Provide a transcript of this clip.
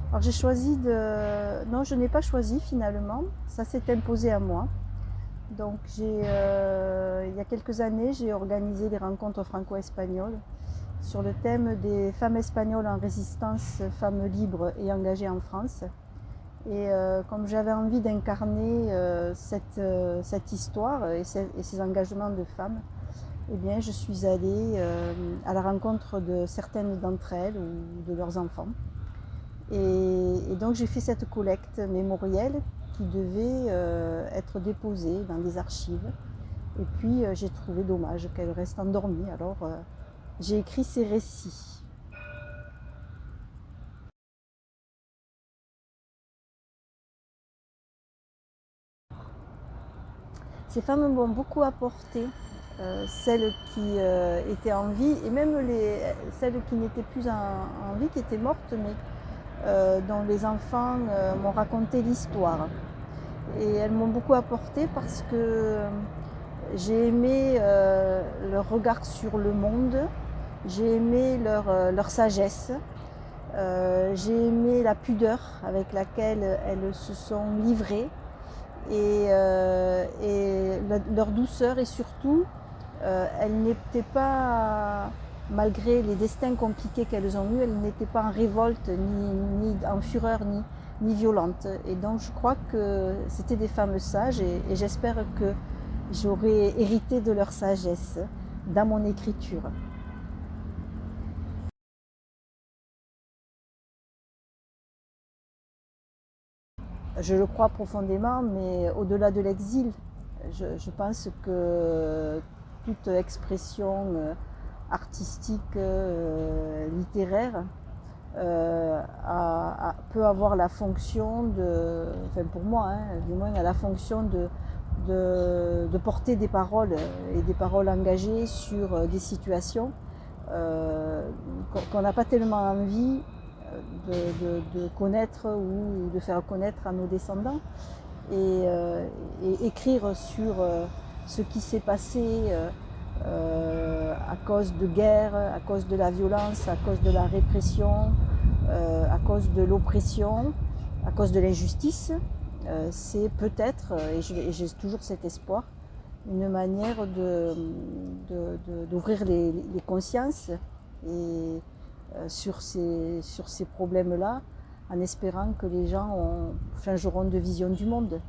Alors j'ai choisi de... Non, je n'ai pas choisi finalement, ça s'est imposé à moi. Donc il y a quelques années, j'ai organisé des rencontres franco-espagnoles sur le thème des femmes espagnoles en résistance, femmes libres et engagées en France. Et comme j'avais envie d'incarner cette histoire et ces engagements de femmes, eh bien, je suis allée à la rencontre de certaines d'entre elles ou de leurs enfants. Et donc j'ai fait cette collecte mémorielle qui devait être déposée dans des archives. Et puis j'ai trouvé dommage qu'elle reste endormie. Alors j'ai écrit ces récits. Ces femmes m'ont beaucoup apporté, celles qui étaient en vie et même celles qui n'étaient plus en vie, qui étaient mortes, mais dont les enfants m'ont raconté l'histoire. Et elles m'ont beaucoup apporté parce que j'ai aimé leur regard sur le monde, j'ai aimé leur sagesse, j'ai aimé la pudeur avec laquelle elles se sont livrées et leur douceur et surtout, elles n'étaient pas, malgré les destins compliqués qu'elles ont eus, elles n'étaient pas en révolte, ni en fureur, ni violentes. Et donc je crois que c'était des femmes sages et j'espère que j'aurai hérité de leur sagesse dans mon écriture. Je le crois profondément, mais au-delà de l'exil, je pense que toute expression artistique, littéraire, peut avoir la fonction enfin pour moi, hein, du moins, a la fonction de porter des paroles et des paroles engagées sur des situations qu'on n'a pas tellement envie de connaître ou de faire connaître à nos descendants. Et écrire sur ce qui s'est passé à cause de guerre, à cause de la violence, à cause de la répression, à cause de l'oppression, à cause de l'injustice, c'est peut-être, et j'ai toujours cet espoir, une manière d'ouvrir les consciences et, sur ces problèmes-là, en espérant que les gens changeront de vision du monde.